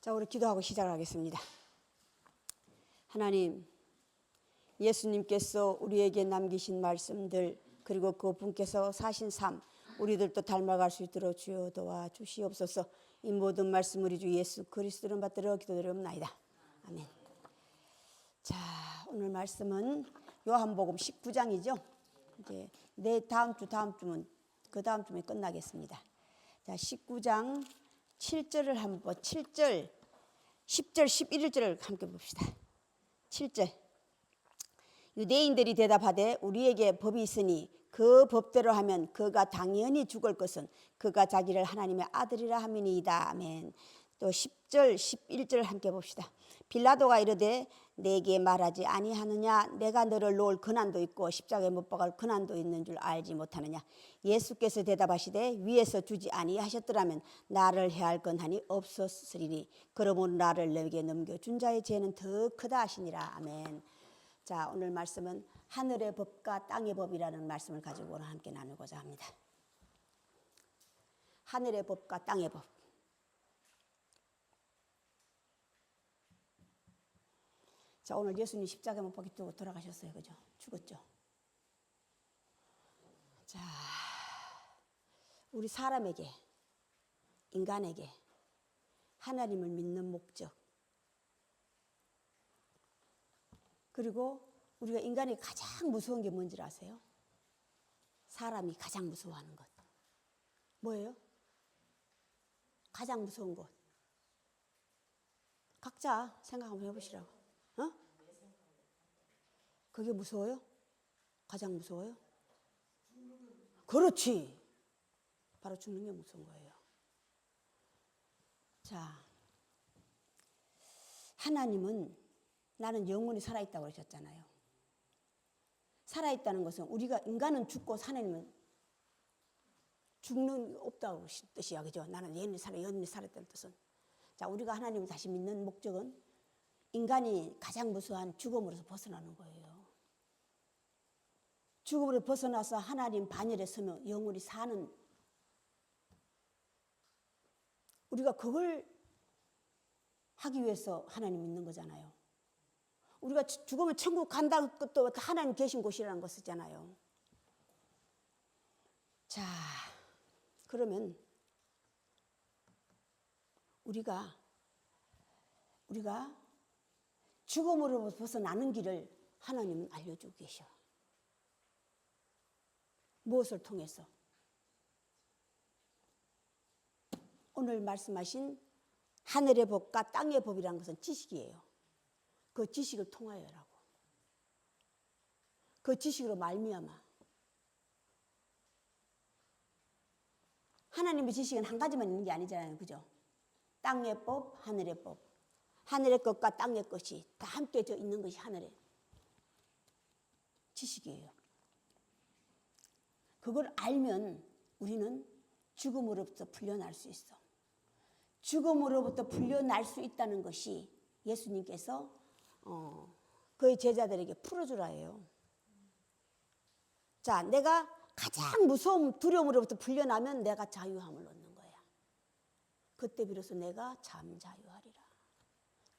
자, 우리 기도하고 시작하겠습니다. 하나님, 예수님께서 우리에게 남기신 말씀들, 그리고 그분께서 사신 삶, 우리들도 닮아갈 수 있도록 주여 도와 주시옵소서. 이 모든 말씀 우리 주 예수 그리스도를 받들어 기도드리옵나이다. 아멘. 자, 오늘 말씀은 요한복음 19장이죠. 이제 다음 주면 그 다음 주에 끝나겠습니다. 자, 19장 7절을 한번 7절, 10절, 11절을 함께 봅시다. 7절. 유대인들이 대답하되 우리에게 법이 있으니 그 법대로 하면 그가 당연히 죽을 것은 그가 자기를 하나님의 아들이라 함이니이다. 아멘. 또 10절, 11절 함께 봅시다. 빌라도가 이르되 내게 말하지 아니하느냐? 내가 너를 놓을 고난도 있고 십자가에 못 박을 고난도 있는 줄 알지 못하느냐? 예수께서 대답하시되 위에서 주지 아니하셨더라면 나를 해할 건하니 없었으리니 그러므로 나를 너에게 넘겨준 자의 죄는 더 크다 하시니라. 아멘. 자, 오늘 말씀은 하늘의 법과 땅의 법이라는 말씀을 가지고 오늘 함께 나누고자 합니다. 하늘의 법과 땅의 법. 자, 오늘 예수님 십자가에 못 박히고 돌아가셨어요. 그죠? 죽었죠. 자, 우리 사람에게, 인간에게 하나님을 믿는 목적, 그리고 우리가 인간이 가장 무서운 게 뭔지 아세요? 사람이 가장 무서워하는 것. 뭐예요? 가장 무서운 것. 각자 생각 한번 해보시라고. 어? 그게 무서워요? 가장 무서워요? 그렇지. 바로 죽는 게 무서운 거예요. 자, 하나님은 나는 영원히 살아있다고 그러셨잖아요. 살아있다는 것은 우리가 인간은 죽고 하나님은 죽는 게 없다고 뜻이야. 그죠? 나는 영원히 살아있다는 뜻은. 자, 우리가 하나님을 다시 믿는 목적은 인간이 가장 무서워한 죽음으로서 벗어나는 거예요. 죽음으로 벗어나서 하나님 반열에 서면 영원히 사는, 우리가 그걸 하기 위해서 하나님 믿는 거잖아요. 우리가 죽으면 천국 간다는 것도 하나님 계신 곳이라는 거 쓰잖아요. 자, 그러면 우리가 죽음으로 벗어나는 길을 하나님은 알려주고 계셔. 무엇을 통해서? 오늘 말씀하신 하늘의 법과 땅의 법이라는 것은 지식이에요. 그 지식을 통하여라고. 그 지식으로 말미암아. 하나님의 지식은 한 가지만 있는 게 아니잖아요. 그죠? 땅의 법, 하늘의 법. 하늘의 것과 땅의 것이 다 함께 있는 것이 하늘의 지식이에요. 그걸 알면 우리는 죽음으로부터 풀려날 수 있어. 죽음으로부터 풀려날 수 있다는 것이 예수님께서 그의 제자들에게 풀어주라 해요. 자, 내가 가장 무서운 두려움으로부터 풀려나면 내가 자유함을 얻는 거야. 그때 비로소 내가 참 자유하리라.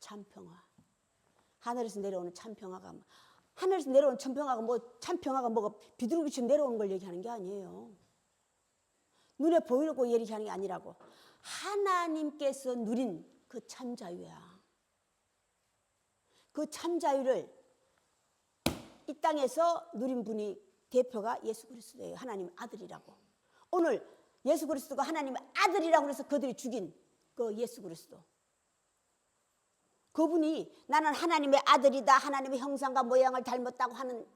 참평화. 하늘에서 내려오는 참평화가, 하늘에서 내려오는 참평화가 참평화가 뭐가 비둘기처럼 내려오는 걸 얘기하는 게 아니에요. 눈에 보이려고 얘기하는 게 아니라고. 하나님께서 누린 그 참 자유야. 그 참 자유를 이 땅에서 누린 분이 대표가 예수 그리스도예요. 하나님의 아들이라고. 오늘 예수 그리스도가 하나님의 아들이라고 해서 그들이 죽인 그 예수 그리스도. 그분이 나는 하나님의 아들이다. 하나님의 형상과 모양을 닮았다고 하는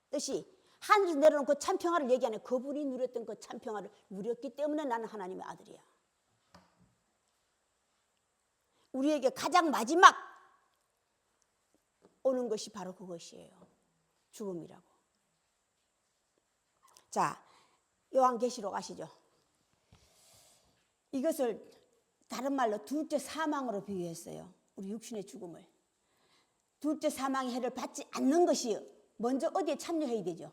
뜻이 하늘에서 내려오는 그 참평화를 얘기하는, 그분이 누렸던 그 참평화를 누렸기 때문에 나는 하나님의 아들이야. 우리에게 가장 마지막 오는 것이 바로 그것이에요. 죽음이라고. 자, 요한계시록 아시죠? 이것을 다른 말로 둘째 사망으로 비유했어요. 우리 육신의 죽음을. 둘째 사망의 해를 받지 않는 것이 먼저 어디에 참여해야 되죠?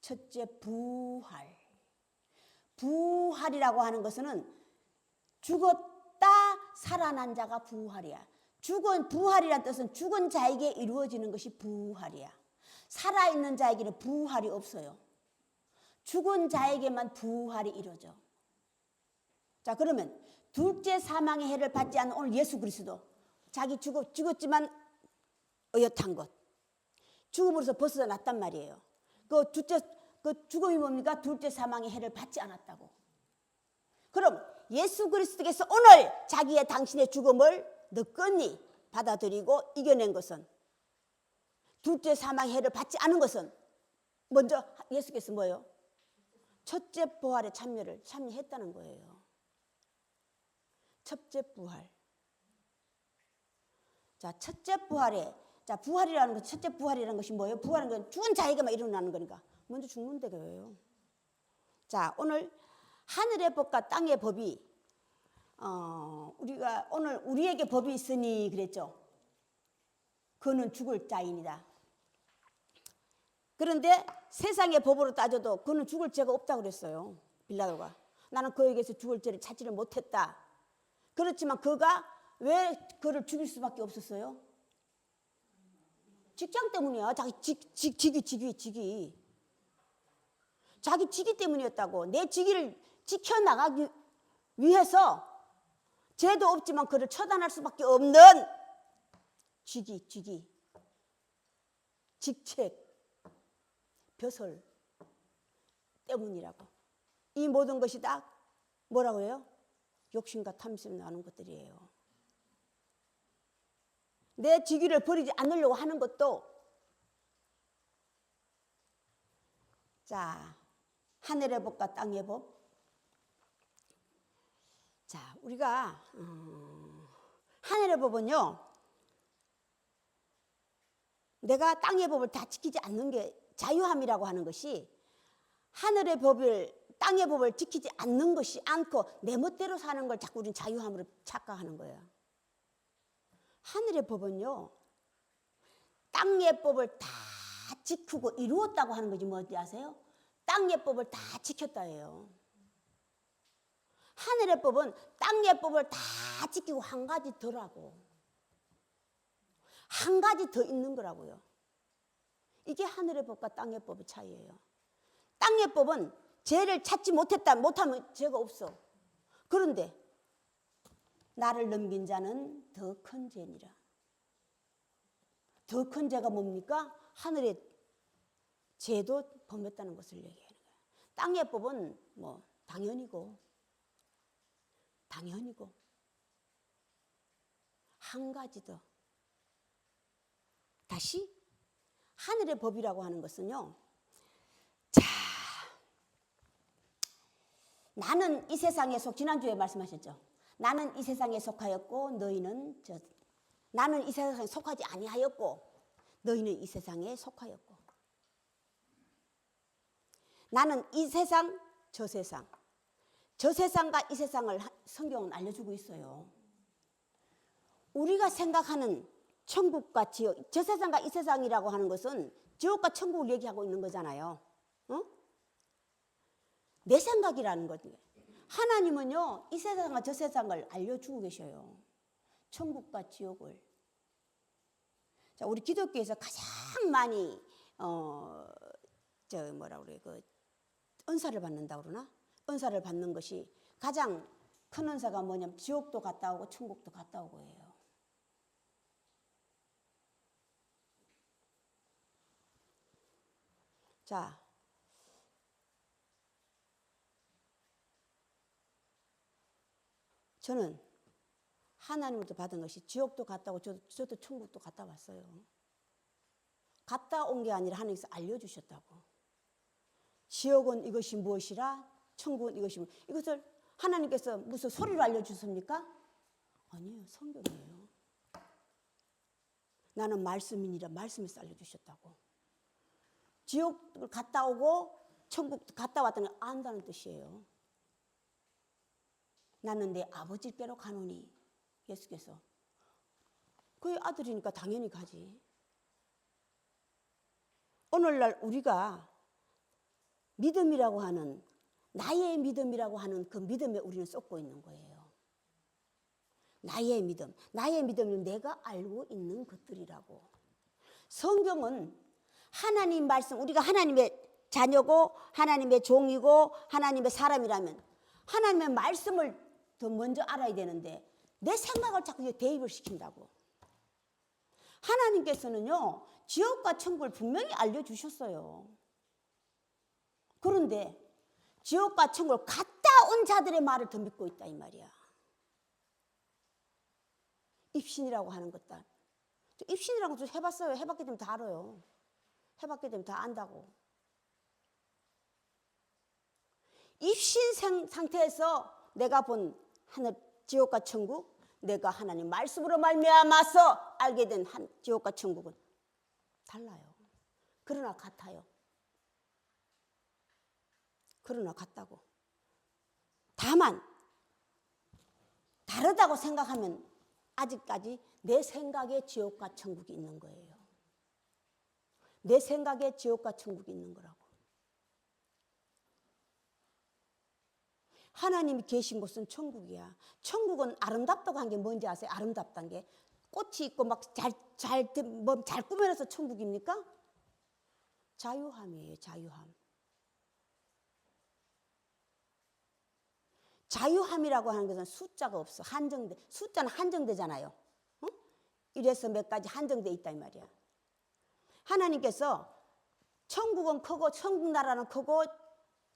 첫째, 부활. 부활이라고 하는 것은 죽었다 살아난 자가 부활이야. 죽은 부활이란 뜻은 죽은 자에게 이루어지는 것이 부활이야. 살아있는 자에게는 부활이 없어요. 죽은 자에게만 부활이 이루어져. 자, 그러면 둘째 사망의 해를 받지 않은 오늘 예수 그리스도, 자기 죽었지만 어엿한 것, 죽음으로서 벗어났단 말이에요. 그 죽음이 뭡니까? 둘째 사망의 해를 받지 않았다고. 그럼 예수 그리스도께서 오늘 자기의 당신의 죽음을 너끈히 받아들이고 이겨낸 것은, 둘째 사망의 해를 받지 않은 것은, 먼저 예수께서 뭐예요? 첫째 부활의 참여했다는 거예요. 첫째 부활. 자, 첫째 부활에, 자, 부활이라는 것, 첫째 부활이라는 것이 뭐예요? 부활은 건 죽은 자에게만 일어나는 거니까 먼저 죽는 데예요. 자, 오늘 하늘의 법과 땅의 법이 우리가 오늘 우리에게 법이 있으니 그랬죠. 그는 죽을 자이니다. 그런데 세상의 법으로 따져도 그는 죽을 죄가 없다고 그랬어요. 빌라도가. 나는 그에게서 죽을 죄를 찾지를 못했다. 그렇지만 그가 왜 그를 죽일 수밖에 없었어요? 직장 때문이야. 자기 직위. 자기 직위 때문이었다고. 내 직위를 지켜나가기 위해서 죄도 없지만 그를 처단할 수밖에 없는 직위, 직책, 벼슬 때문이라고. 이 모든 것이 다 뭐라고 해요? 욕심과 탐심이 나는 것들이에요. 내 직위를 버리지 않으려고 하는 것도, 자, 하늘의 법과 땅의 법. 자, 우리가 하늘의 법은요, 내가 땅의 법을 다 지키지 않는 게 자유함이라고 하는 것이, 하늘의 법을, 땅의 법을 지키지 않는 것이 않고 내 멋대로 사는 걸 자꾸 우리는 자유함으로 착각하는 거예요. 하늘의 법은요, 땅의 법을 다 지키고 이루었다고 하는 거지. 뭔지 아세요? 땅의 법을 다 지켰다예요. 하늘의 법은 땅의 법을 다 지키고 한 가지 더라고. 한 가지 더 있는 거라고요. 이게 하늘의 법과 땅의 법의 차이예요. 땅의 법은 죄를 찾지 못하면 죄가 없어. 그런데 나를 넘긴 자는 더 큰 죄니라. 더 큰 죄가 뭡니까? 하늘의 죄도 범했다는 것을 얘기하는 거예요. 땅의 법은 뭐 당연이고 한 가지 더. 다시 하늘의 법이라고 하는 것은요, 자, 나는 이 세상에 지난주에 말씀하셨죠. 나는 이 세상에 속하였고 너희는 나는 이 세상에 속하지 아니하였고 너희는 이 세상에 속하였고. 나는 이 세상 저 세상과 이 세상을 성경은 알려주고 있어요. 우리가 생각하는 천국과 지옥, 저 세상과 이 세상이라고 하는 것은 지옥과 천국을 얘기하고 있는 거잖아요. 내 생각이라는 거지. 하나님은요, 이 세상과 저 세상을 알려주고 계셔요. 천국과 지옥을. 자, 우리 기독교에서 가장 많이 은사를 받는다고 그러나? 은사를 받는 것이 가장 큰 은사가 뭐냐면 지옥도 갔다 오고 천국도 갔다 오고 해요. 자, 저는 하나님으로부터 받은 것이 지옥도 갔다 오고 저도 천국도 갔다 왔어요. 갔다 온 게 아니라 하나님께서 알려주셨다고. 지옥은 이것이 무엇이라, 천국은 이것이 무엇이라. 이것을 하나님께서 무슨 소리로 알려주십니까? 아니에요, 성경이에요. 나는 말씀이니라, 말씀에서 알려주셨다고. 지옥을 갔다 오고 천국 갔다 왔다는 걸 안다는 뜻이에요. 나는 내 아버지께로 가노니, 예수께서. 그의 아들이니까 당연히 가지. 오늘날 우리가 믿음이라고 하는, 나의 믿음이라고 하는 그 믿음에 우리는 쏟고 있는 거예요. 나의 믿음. 나의 믿음은 내가 알고 있는 것들이라고. 성경은 하나님 말씀, 우리가 하나님의 자녀고 하나님의 종이고 하나님의 사람이라면 하나님의 말씀을 더 먼저 알아야 되는데 내 생각을 자꾸 대입을 시킨다고. 하나님께서는요, 지옥과 천국을 분명히 알려주셨어요. 그런데 지옥과 천국을 갔다 온 자들의 말을 더 믿고 있다 이 말이야. 입신이라고 하는 것들. 입신이라고 좀 해봤어요. 해봤기 때문에 다 알아요. 해봤기 때문에 다 안다고. 입신 상태에서 내가 본 하늘 지옥과 천국, 내가 하나님 말씀으로 말미암아서 알게 된 지옥과 천국은 달라요. 그러나 같아요. 그러나 같다고. 다만 다르다고 생각하면 아직까지 내 생각에 지옥과 천국이 있는 거예요. 내 생각에 지옥과 천국이 있는 거라고. 하나님이 계신 곳은 천국이야. 천국은 아름답다고 한 게 뭔지 아세요? 아름답다는 게 꽃이 있고 막 잘 꾸며놔서 천국입니까? 자유함이에요. 자유함. 자유함이라고 하는 것은 숫자가 없어. 한정돼. 숫자는 한정되잖아요. 1에서 몇 가지 한정돼 있다 이 말이야. 하나님께서 천국은 크고 천국 나라는 크고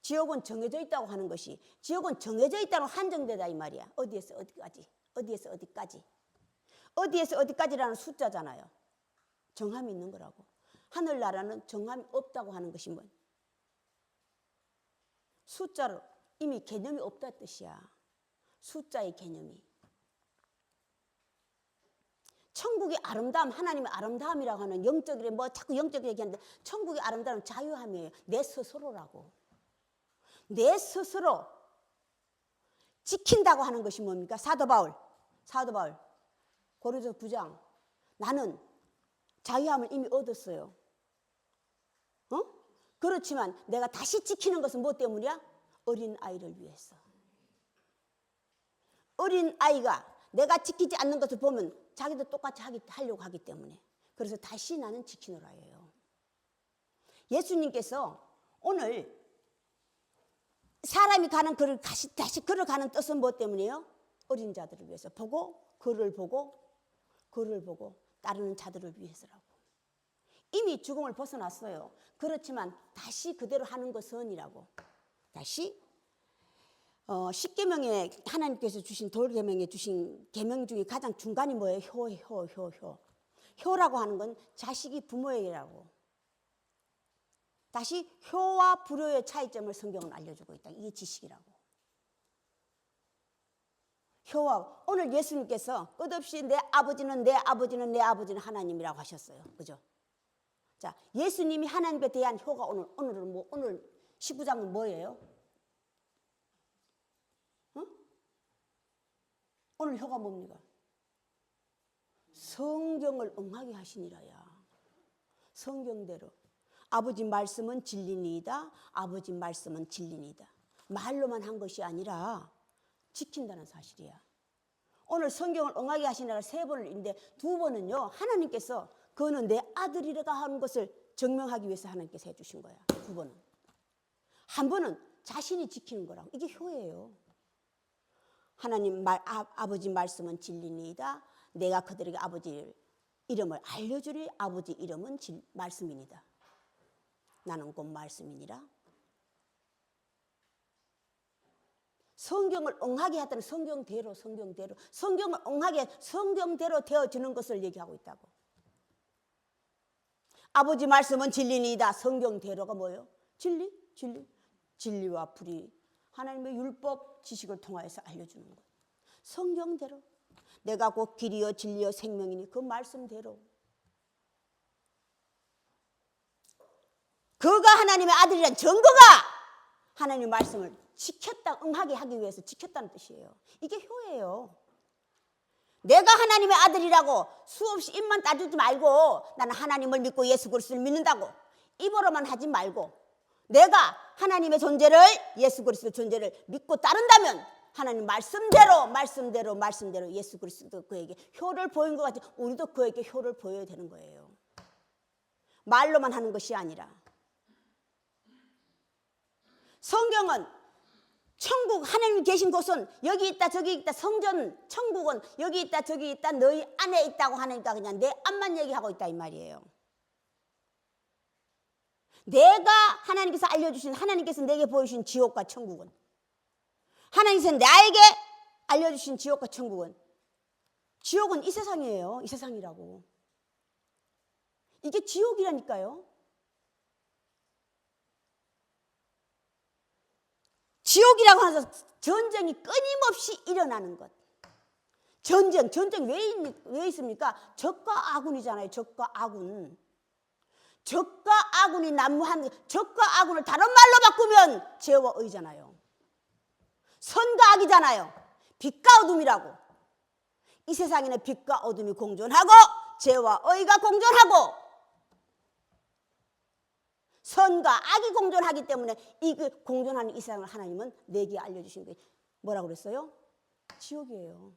지옥은 정해져 있다고 하는 것이, 지옥은 정해져 있다고 한정되다 이 말이야. 어디에서 어디까지, 어디에서 어디까지, 어디에서 어디까지라는 숫자잖아요. 정함이 있는 거라고. 하늘나라는 정함이 없다고 하는 것이 뭐? 숫자로 이미 개념이 없다 뜻이야. 숫자의 개념이. 천국의 아름다움, 하나님의 아름다움이라고 하는 영적이래, 뭐 자꾸 영적 얘기하는데 천국의 아름다움은 자유함이에요. 내 스스로라고. 내 스스로 지킨다고 하는 것이 뭡니까? 사도 바울 고린도서 9장. 나는 자유함을 이미 얻었어요. 그렇지만 내가 다시 지키는 것은 뭐 때문이야? 어린 아이를 위해서. 어린 아이가 내가 지키지 않는 것을 보면 자기도 똑같이 하려고 하기 때문에. 그래서 다시 나는 지키노라 해요. 예수님께서 오늘 사람이 가는 길을 다시 걸어가는 뜻은 뭐 때문이에요? 어린 자들을 위해서. 그를 보고 따르는 자들을 위해서라고. 이미 죽음을 벗어났어요. 그렇지만 다시 그대로 하는 것은이라고. 다시 십계명에 하나님께서 주신 돌계명에 주신 계명 중에 가장 중간이 뭐예요? 효라고 하는 건 자식이 부모에게라고. 다시 효와 불효의 차이점을 성경은 알려주고 있다. 이게 지식이라고. 효와, 오늘 예수님께서 끝없이 내 아버지는 하나님이라고 하셨어요. 그죠? 자, 예수님이 하나님에 대한 효가 오늘 19장은 뭐예요? 오늘 효가 뭡니까? 성경을 응하게 하시니라야. 성경대로. 아버지 말씀은 진리니이다. 아버지 말씀은 진리니이다. 말로만 한 것이 아니라 지킨다는 사실이야. 오늘 성경을 응하게 하시니라 3번을 읽는데 2번은요. 하나님께서 그는 내 아들이라고 하는 것을 증명하기 위해서 하나님께서 해주신 거야. 2번은. 한 번은 자신이 지키는 거라고. 이게 효예요. 하나님 아버지 말씀은 진리니이다. 내가 그들에게 아버지 이름을 알려주리. 아버지 이름은 말씀이니다. 나는 곧 말씀이니라. 성경을 응하게 하다는 성경대로 성경을 응하게 성경대로 되어지는 것을 얘기하고 있다고. 아버지 말씀은 진리니이다. 성경대로가 뭐예요? 진리와 불이 하나님의 율법 지식을 통하여서 알려주는 것. 성경대로. 내가 곧 길이요 진리요 생명이니 그 말씀대로. 그가 하나님의 아들이란 증거가 하나님의 말씀을 지켰다, 응하게 하기 위해서 지켰다는 뜻이에요. 이게 효예요. 내가 하나님의 아들이라고 수없이 입만 따주지 말고 나는 하나님을 믿고 예수 그리스도를 믿는다고 입으로만 하지 말고 내가 하나님의 존재를, 예수 그리스도의 존재를 믿고 따른다면 하나님 말씀대로 예수 그리스도 그에게 효를 보인 것 같아. 우리도 그에게 효를 보여야 되는 거예요. 말로만 하는 것이 아니라. 성경은 천국, 하나님 계신 곳은 여기 있다 저기 있다. 성전 천국은 여기 있다 저기 있다. 너희 안에 있다고 하니까 그냥 내 앞만 얘기하고 있다 이 말이에요. 내가 하나님께서 알려주신, 하나님께서 내게 보여주신 지옥과 천국은, 하나님께서 나에게 알려주신 지옥과 천국은, 지옥은 이 세상이에요. 이 세상이라고. 이게 지옥이라니까요. 지옥이라고 하면서 전쟁이 끊임없이 일어나는 것. 전쟁 왜 있습니까? 적과 아군이잖아요. 적과 아군. 적과 아군이 난무한, 적과 아군을 다른 말로 바꾸면 죄와 의잖아요. 선과 악이잖아요. 빛과 어둠이라고. 이 세상에는 빛과 어둠이 공존하고 죄와 의가 공존하고 선과 악이 공존하기 때문에 이 공존하는 이 세상을 하나님은 내게 알려주신 거예요. 뭐라고 그랬어요? 지옥이에요.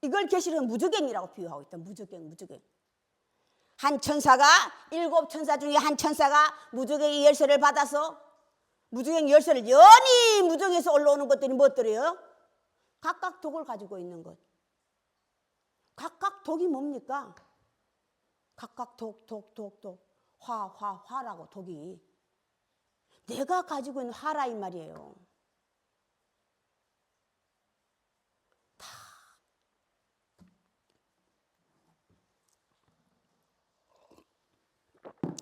이걸 계시록은 무저갱이라고 비유하고 있다. 무저갱. 한 천사가, 7 천사 중에 한 천사가 무저갱이 열쇠를 받아서 무저갱이 열쇠를 연히 무저갱에서 올라오는 것들이 무엇들이에요? 각각 독을 가지고 있는 것. 각각 독이 뭡니까? 각각 독. 화라고 독이. 내가 가지고 있는 화라 이 말이에요.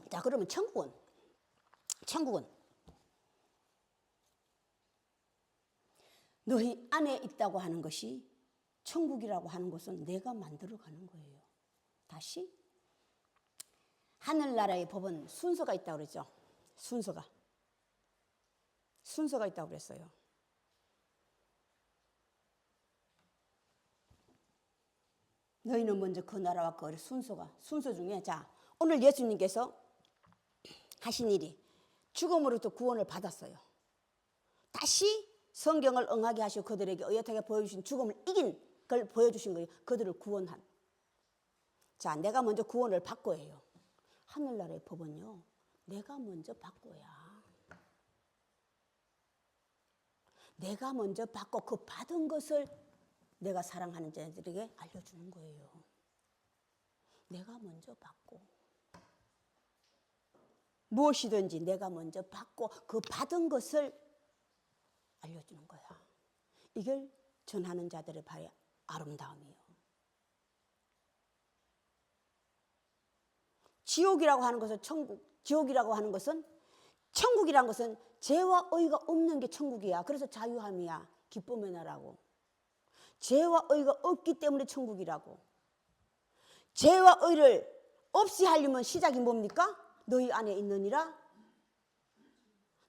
자, 그러면 천국은 너희 안에 있다고 하는 것이, 천국이라고 하는 것은 내가 만들어가는 거예요. 다시 하늘나라의 법은 순서가 있다고 그랬죠. 순서가 있다고 그랬어요. 너희는 먼저 그 나라와 그 순서 중에, 자, 오늘 예수님께서 하신 일이 죽음으로부터 구원을 받았어요. 다시 성경을 응하게 하시고 그들에게 의젓하게 보여주신 죽음을 이긴 걸 보여주신 거예요. 그들을 구원한. 자, 내가 먼저 구원을 받고 해요. 하늘나라의 법은요, 내가 먼저 받고야. 내가 먼저 받고 그 받은 것을 내가 사랑하는 자들에게 알려주는 거예요. 내가 먼저 받고. 무엇이든지 내가 먼저 받고 그 받은 것을 알려주는 거야. 이걸 전하는 자들의 바의 아름다움이에요. 지옥이라고 하는 것은 지옥이라고 하는 것은, 천국이라는 것은 죄와 의가 없는 게 천국이야. 그래서 자유함이야. 기쁨의 나라고. 죄와 의가 없기 때문에 천국이라고. 죄와 의를 없이 하려면 시작이 뭡니까? 너희 안에 있느니라.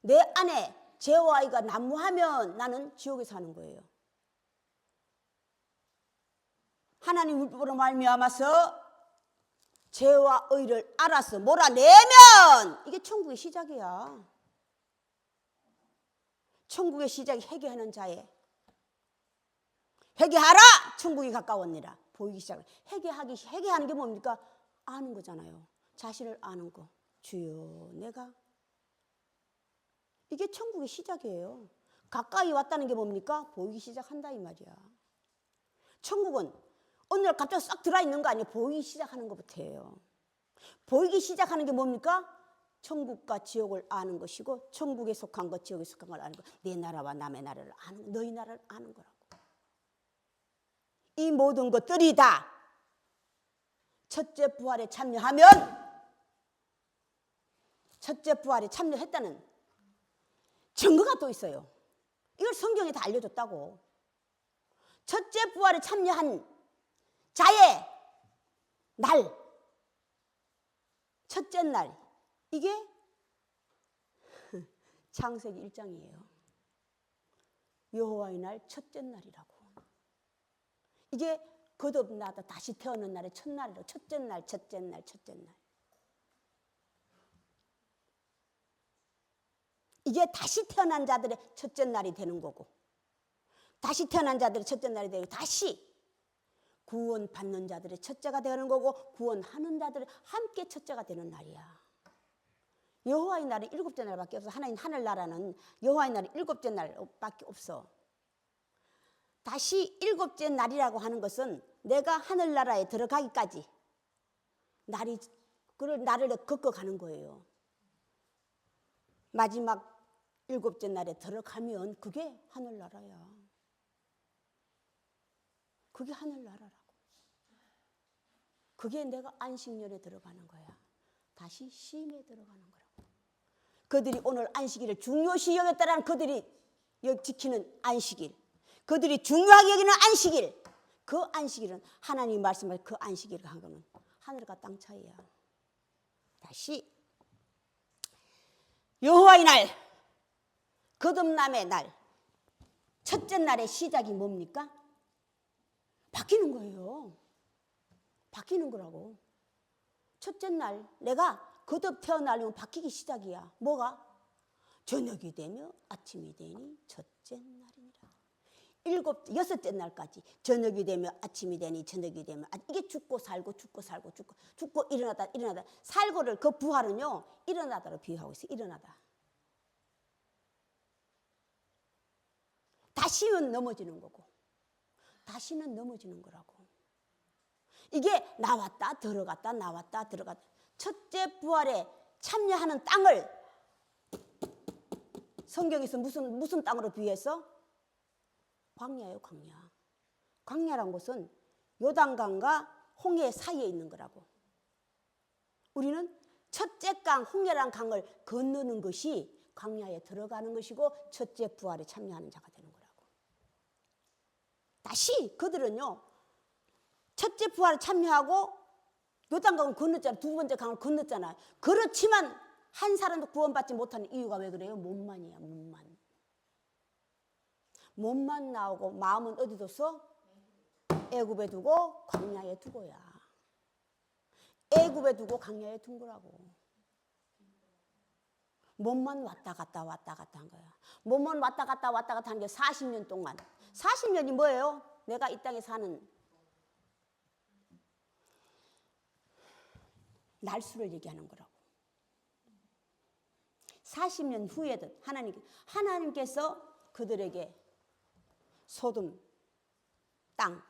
내 안에 죄와 의가 난무하면 나는 지옥에 사는 거예요. 하나님 율법으로 말미암아서 죄와 의를 알아서 몰아내면 이게 천국의 시작이야. 천국의 시작이 회개하는 자에. 회개하라! 천국이 가까웠니라. 보이기 시작을. 회개하는 게 뭡니까? 아는 거잖아요. 자신을 아는 거. 주여, 내가. 이게 천국의 시작이에요. 가까이 왔다는 게 뭡니까? 보이기 시작한다 이 말이야. 천국은 어느 날 갑자기 싹 들어있는 거 아니에요. 보이기 시작하는 것부터예요. 보이기 시작하는 게 뭡니까? 천국과 지옥을 아는 것이고, 천국에 속한 것, 지옥에 속한 걸 아는 것. 내 나라와 남의 나라를 아는 것, 너희 나라를 아는 거라고. 이 모든 것들이 다 첫째 부활에 참여하면, 첫째 부활에 참여했다는 증거가 또 있어요. 이걸 성경에 다 알려줬다고. 첫째 부활에 참여한 자의 날, 첫째 날, 이게 창세기 1장이에요. 여호와의 날 첫째 날이라고. 이게 거듭나다 다시 태어난 날의 첫날이라고. 첫째 날. 이게 다시 태어난 자들의 첫째 날이 되는 거고, 다시 태어난 자들의 첫째 날이 되고 다시 구원받는 자들의 첫째가 되는 거고 구원하는 자들의 함께 첫째가 되는 날이야. 여호와의 날은 7째 날밖에 없어. 하나님 하늘나라는 여호와의 날이 7째 날밖에 없어. 다시 7째 날이라고 하는 것은 내가 하늘나라에 들어가기까지 나를 겪어가는 거예요. 마지막 7째 날에 들어가면 그게 하늘나라야. 그게 하늘나라라고. 그게 내가 안식년에 들어가는 거야. 다시 쉼에 들어가는 거라고. 그들이 오늘 안식일을 중요시 여겼다라는 그들이 지키는 안식일, 그들이 중요하게 여기는 안식일, 그 안식일은 하나님이 말씀하신 그 안식일을 한 거는 하늘과 땅 차이야. 다시 여호와의 날, 거듭남의 날, 첫째 날의 시작이 뭡니까? 바뀌는 거예요. 바뀌는 거라고. 첫째 날 내가 거듭 태어나려면 바뀌기 시작이야. 뭐가? 저녁이 되며 아침이 되니 첫째 날이니라. 여섯째 날까지 저녁이 되며 아침이 되니 저녁이 되며 이게 죽고 살고 죽고 일어나다 살고를 그 부활은요 일어나다로 비유하고 있어요. 일어나다. 다시는 넘어지는 거고 다시는 넘어지는 거라고. 이게 나왔다 들어갔다 나왔다 들어갔다. 첫째 부활에 참여하는 땅을 성경에서 무슨 땅으로 비유했어? 광야예요. 광야. 광야란 곳은 요단강과 홍해 사이에 있는 거라고. 우리는 첫째 강 홍해란 강을 건너는 것이 광야에 들어가는 것이고 첫째 부활에 참여하는 자가 되는 거라고. 다시 그들은요 첫째 부활에 참여하고 요단강을 건넜잖아요. 두 번째 강을 건넜잖아요. 그렇지만 한 사람도 구원받지 못하는 이유가 왜 그래요? 몸만이야. 몸만 나오고 마음은 어디 뒀어? 애굽에 두고 광야에 두고야. 애굽에 두고 광야에 둔 거라고. 몸만 왔다 갔다 한 거야. 몸만 왔다 갔다 하는 게 40년 동안. 40년이 뭐예요? 내가 이 땅에 사는 날수를 얘기하는 거라고. 40년 후에도 하나님께서 그들에게 소돔 땅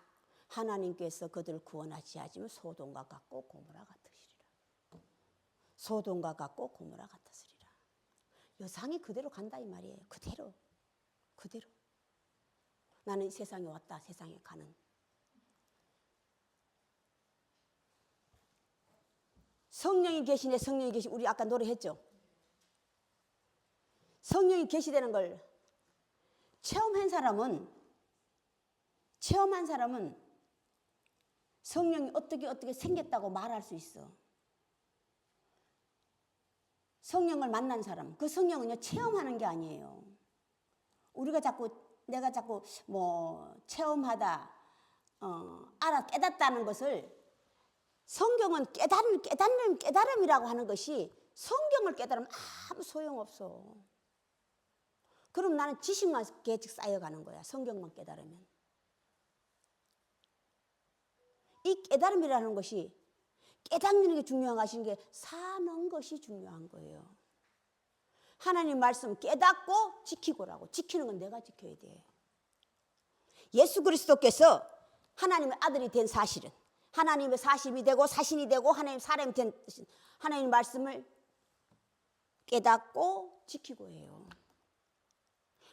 하나님께서 그들을 구원하지 않으면 소돔과 같고 고모라 같으시리라. 소돔과 같고 고모라 같으시리라. 여상이 그대로 간다 이 말이에요. 그대로. 나는 세상에 왔다 세상에 가는. 성령이 계시네. 성령이 계시. 우리 아까 노래했죠. 성령이 계시다는 걸 체험한 사람은 성령이 어떻게 생겼다고 말할 수 있어. 성령을 만난 사람, 그 성령은요 체험하는 게 아니에요. 내가 자꾸 체험하다, 깨닫다는 것을 성경은 깨달음이라고 하는 것이 성경을 깨달으면 아무 소용없어. 그럼 나는 지식만 계속 쌓여가는 거야. 성경만 깨달으면. 이 깨달음이라는 것이 깨닫는 게 중요한 것인 게 사는 것이 중요한 거예요. 하나님 말씀 깨닫고 지키고라고. 지키는 건 내가 지켜야 돼. 예수 그리스도께서 하나님의 아들이 된 사실은 하나님의 사심이 되고 사신이 되고 하나님 사람이 된 하나님 말씀을 깨닫고 지키고 해요.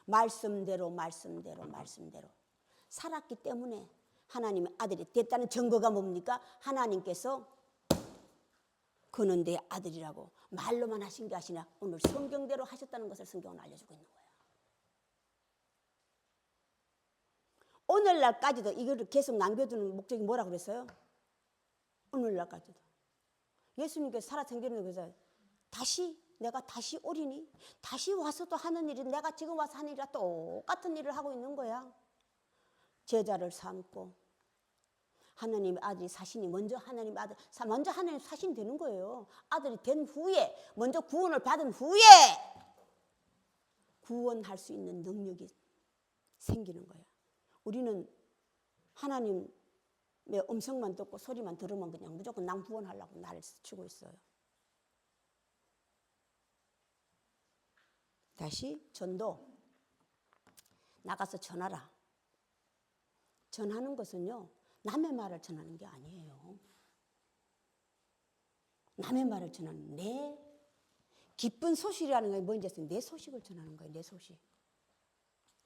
말씀대로 살았기 때문에 하나님의 아들이 됐다는 증거가 뭡니까? 하나님께서 그는 내 아들이라고 말로만 하신 게 아니라 오늘 성경대로 하셨다는 것을 성경은 알려주고 있는 거예요. 오늘날까지도 이거를 계속 남겨두는 목적이 뭐라고 그랬어요? 오늘날까지도 예수님께서 살아 생기는 그래서 내가 다시 오리니 다시 와서 또 하는 일이 내가 지금 와서 하는 일이랑 똑같은 일을 하고 있는 거야. 제자를 삼고 하나님의 아들이 사신이 먼저 하나님 사신이 되는 거예요. 아들이 된 후에 먼저 구원을 받은 후에 구원할 수 있는 능력이 생기는 거야. 우리는 하나님의 음성만 듣고 소리만 들으면 그냥 무조건 낭구원하려고 날을 치고 있어요. 다시 전도. 나가서 전하라. 전하는 것은요, 남의 말을 전하는 게 아니에요. 남의 말을 전하는 내 기쁜 소식이라는 게 뭔지 아세요? 내 소식을 전하는 거예요. 내 소식.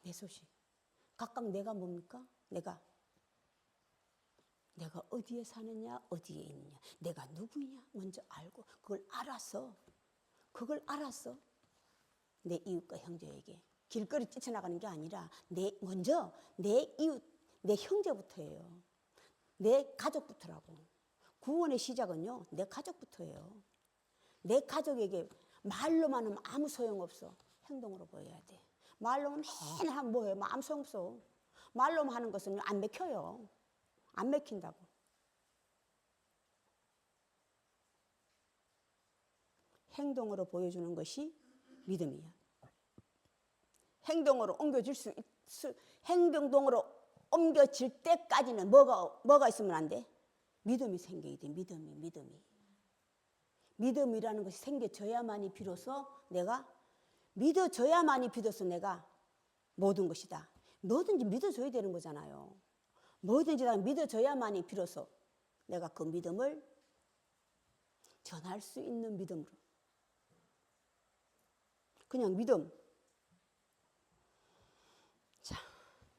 내 소식. 각각 내가 뭡니까? 내가 어디에 사느냐, 어디에 있느냐, 내가 누구냐 먼저 알고 그걸 알아서 내 이웃과 형제에게 길거리 뛰쳐나가는 게 아니라 먼저 내 이웃, 내 형제부터예요. 내 가족부터라고. 구원의 시작은요, 내 가족부터예요. 내 가족에게 말로만 하면 아무 소용없어. 행동으로 보여야 돼. 말로만 맨날 하면 뭐해요? 아무 소용없어. 말로만 하는 것은 안 맥혀요. 안 맥힌다고. 행동으로 보여주는 것이 믿음이야. 행동으로 옮겨질 때까지는 뭐가 있으면 안 돼? 믿음이 생겨야 돼. 믿음이. 믿음이라는 것이 생겨져야만이 비로소 내가 모든 것이다. 뭐든지 믿어줘야 되는 거잖아요. 뭐든지 다 믿어줘야만이 비로소 내가 그 믿음을 전할 수 있는 믿음으로. 그냥 믿음. 자,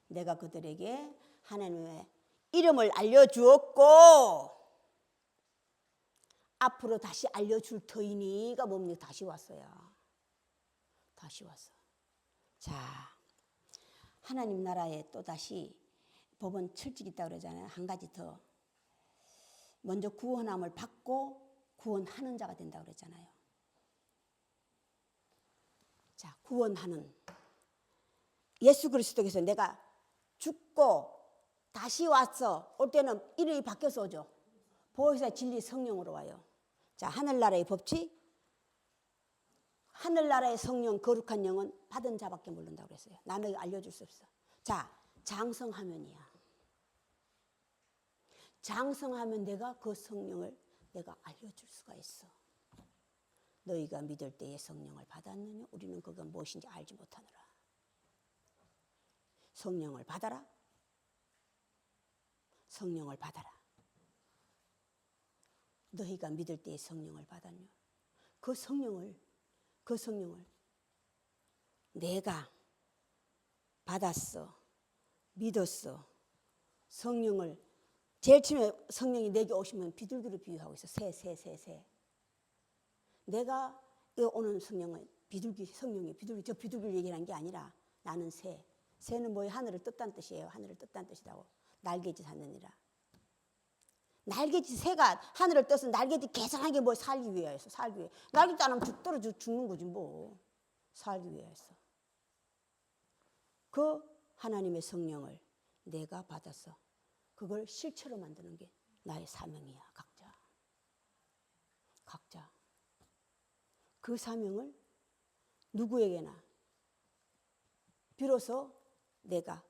내가 그들에게 하나님의 이름을 알려주었고 앞으로 다시 알려줄 터이니가 뭡니까? 다시 왔어요. 다시 왔어. 자, 하나님 나라에 또다시 법은 철칙이 있다고 그러잖아요. 한 가지 더. 먼저 구원함을 받고 구원하는 자가 된다고 그랬잖아요. 자, 구원하는. 예수 그리스도께서 내가 죽고 다시 와서 올 때는 이름이 바뀌어서 오죠. 보혜사 진리 성령으로 와요. 자, 하늘나라의 법칙. 하늘나라의 성령 거룩한 영은 받은 자밖에 모른다고 그랬어요. 남에게 알려줄 수 없어. 자, 장성하면이야. 장성하면 내가 그 성령을 내가 알려줄 수가 있어. 너희가 믿을 때에 성령을 받았느냐? 우리는 그가 무엇인지 알지 못하느라. 성령을 받아라. 성령을 받아라. 너희가 믿을 때에 성령을 받았냐? 그 성령을 내가 받았어. 믿었어. 성령을 제일 처음에 성령이 내게 오시면 비둘기를 비유하고 있어. 새. 내가 오는 성령은 성령이 비둘기, 저 비둘기를 얘기하는 게 아니라 나는 새. 새는 뭐예요? 하늘을 뜯다는 뜻이에요. 하늘을 뜯다는 뜻이라고. 날개짓 하느니라. 날개짓, 새가 하늘을 떠서 날개짓 계산한 게 뭐 살기 위하여서. 살기 위해. 날개짓 안 하면 떨어져 죽는 거지 뭐. 살기 위하여서. 그 하나님의 성령을 내가 받아서 그걸 실체로 만드는 게 나의 사명이야. 각자. 그 사명을 누구에게나 비로소 내가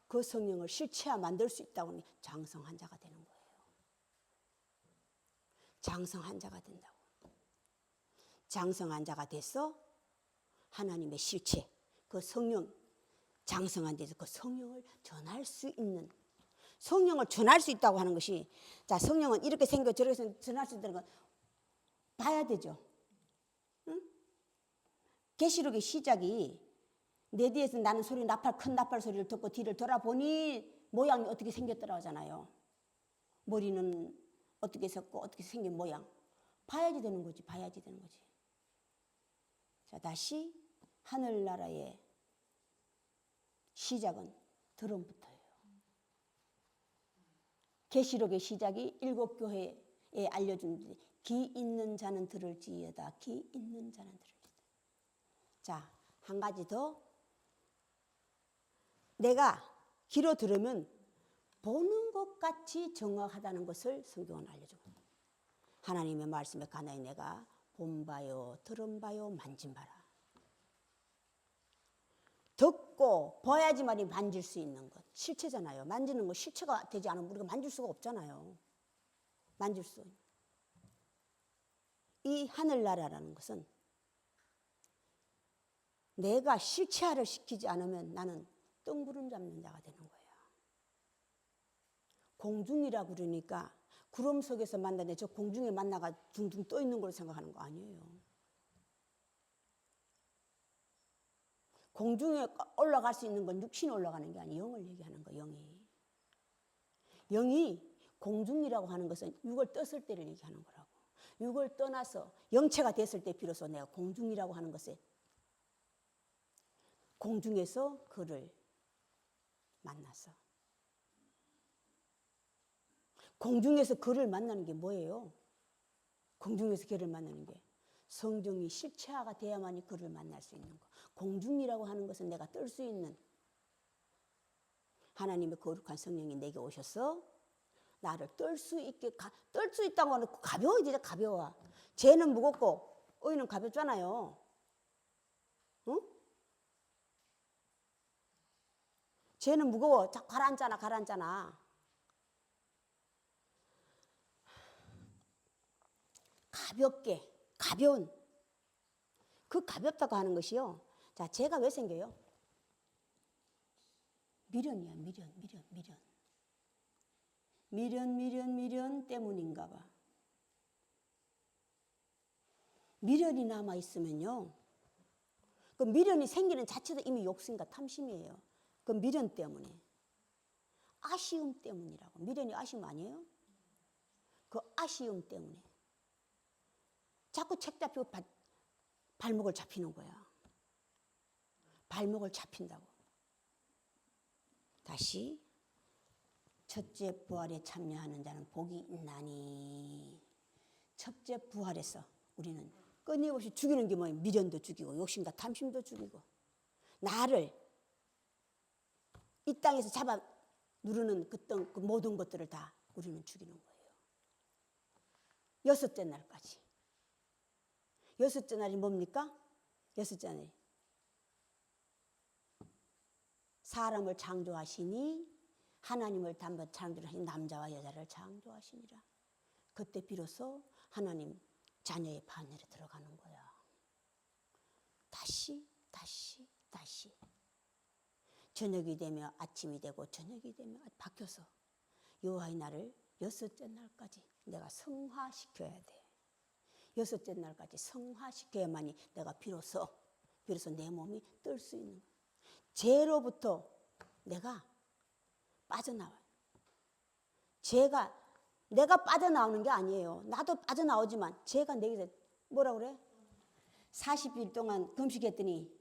그 성령을 실체화 만들 수 있다고 하니 장성한 자가 되는 거예요. 장성한 자가 된다고. 장성한 자가 돼서 하나님의 실체, 그 성령, 장성한 데서 그 성령을 전할 수 있는, 성령을 전할 수 있다고 하는 것이, 자, 성령은 이렇게 생겨 저렇게 전할 수 있다는 건 봐야 되죠. 응? 계시록의 시작이 내 뒤에서 나는 소리, 큰 나팔 소리를 듣고 뒤를 돌아보니 모양이 어떻게 생겼더라 하잖아요. 머리는 어떻게 섰고 어떻게 생긴 모양. 봐야지 되는 거지. 자, 다시 하늘나라의 시작은 들음부터예요. 계시록의 시작이 7교회에 알려준 귀 있는 자는 들을지어다. 귀 있는 자는 들을지어다. 자, 한 가지 더. 내가 귀로 들으면 보는 것 같이 정확하다는 것을 성경은 알려주고, 하나님의 말씀에 가나이 내가 본바요 들은바요 만진바라. 듣고 봐야지만이 만질 수 있는 것. 실체잖아요. 만지는 거 실체가 되지 않으면 우리가 만질 수가 없잖아요. 만질 수. 이 하늘나라라는 것은 내가 실체화를 시키지 않으면 나는 뜬구름 잡는 자가 되는 거예요. 공중이라고 그러니까 구름 속에서 만나는데 저 공중에 만나가 둥둥 떠 있는 걸 생각하는 거 아니에요. 공중에 올라갈 수 있는 건 육신이 올라가는 게 아니에요. 영을 얘기하는 거, 영이. 영이 공중이라고 하는 것은 육을 떴을 때를 얘기하는 거라고. 육을 떠나서 영체가 됐을 때 비로소 내가 공중이라고 하는 것에 공중에서 그를 만나서 공중에서 그를 만나는 게 뭐예요? 공중에서 그를 만나는 게 성경이 실체화가 돼야만이 그를 만날 수 있는 거. 공중이라고 하는 것은 내가 뜰 수 있는 하나님의 거룩한 성령이 내게 오셔서 나를 뜰 수 있게 뜰 수 있다고 하는 가벼워. 진짜 가벼워. 죄는 무겁고 의는 가볍잖아요. 응? 죄는 무거워. 자, 가라앉잖아. 가볍게, 가벼운. 그 가볍다고 하는 것이요. 자, 죄가 왜 생겨요? 미련이야, 미련 때문인가 봐. 미련이 남아있으면요. 그 미련이 생기는 자체도 이미 욕심과 탐심이에요. 그 미련 때문에. 아쉬움 때문이라고. 미련이 아쉬움 아니에요? 그 아쉬움 때문에. 자꾸 책 잡히고 발목을 잡히는 거야. 발목을 잡힌다고. 다시. 첫째 부활에 참여하는 자는 복이 있나니. 첫째 부활에서 우리는 끊임없이 죽이는 게 뭐예요? 미련도 죽이고 욕심과 탐심도 죽이고 나를 이 땅에서 잡아 누르는 그 모든 것들을 다 우리는 죽이는 거예요. 여섯째 날까지. 여섯째 날이 뭡니까? 여섯째 날이 사람을 창조하시니 하나님을 담아 창조하신 남자와 여자를 창조하시니라. 그때 비로소 하나님 자녀의 반열에 들어가는 거야. 다시. 저녁이 되며 아침이 되고 저녁이 되며 바뀌어서 여호와의 날을 여섯째 날까지 내가 성화시켜야 돼. 여섯째 날까지 성화시켜야만이 내가 비로소 내 몸이 뜰 수 있는 거야. 죄로부터 내가 빠져나와요. 죄가 내가 빠져나오는 게 아니에요. 나도 빠져나오지만 죄가 내게 뭐라 그래? 40일 동안 금식했더니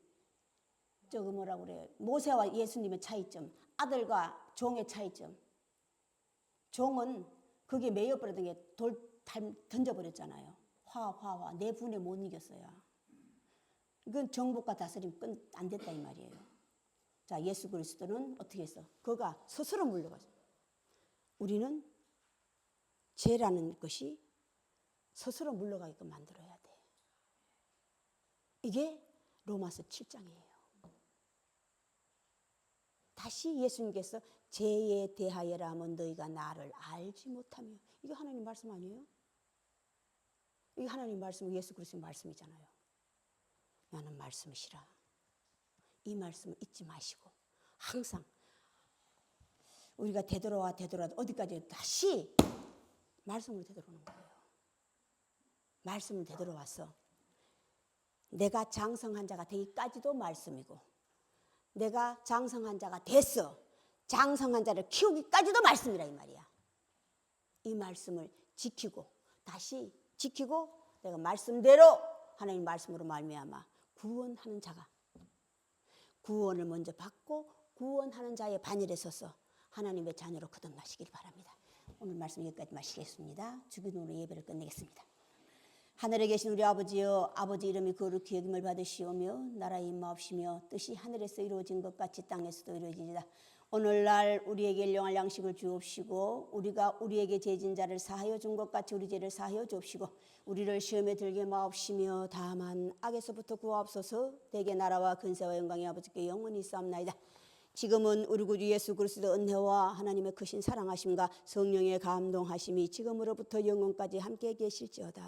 저거 뭐라 그래? 모세와 예수님의 차이점, 아들과 종의 차이점. 종은 그게 매여버렸던 게 돌 던져버렸잖아요. 화 내 분에 못 이겼어요. 이건 정복과 다스림 안 됐다 이 말이에요. 자, 예수 그리스도는 어떻게 했어? 그가 스스로 물러가죠. 우리는 죄라는 것이 스스로 물러가게끔 만들어야 돼. 이게 로마서 7장이에요. 다시 예수님께서 죄에 대하여라 하면 너희가 나를 알지 못하며. 이게 하나님 말씀 아니에요? 이게 하나님 말씀, 예수 그리스도 말씀이잖아요. 나는 말씀이시라. 이 말씀을 잊지 마시고 항상 우리가 되돌아와 어디까지 다시 말씀으로 되돌아오는 거예요. 말씀을 되돌아와서 내가 장성한 자가 되기까지도 말씀이고 내가 장성한 자가 됐어. 장성한 자를 키우기까지도 말씀이라 이 말이야. 이 말씀을 지키고 다시 지키고 내가 말씀대로 하나님 말씀으로 말미암아 구원하는 자가 구원을 먼저 받고 구원하는 자의 반열에 서서 하나님의 자녀로 거듭나시길 바랍니다. 오늘 말씀 여기까지 마치겠습니다. 주기도로 예배를 끝내겠습니다. 하늘에 계신 우리 아버지여, 아버지 이름이 거룩히 여김을 받으시오며 나라의 임하옵시며 뜻이 하늘에서 이루어진 것 같이 땅에서도 이루어지리다. 오늘날 우리에게 일용할 양식을 주옵시고 우리가 우리에게 죄진 자를 사하여 준 것 같이 우리 죄를 사하여 주옵시고 우리를 시험에 들게 마옵시며 다만 악에서부터 구하옵소서. 대개 나라와 근세와 영광이 아버지께 영원히 있사옵나이다. 지금은 우리 구주 예수 그리스도 은혜와 하나님의 크신 사랑하심과 성령의 감동하심이 지금으로부터 영원까지 함께 계실지어다.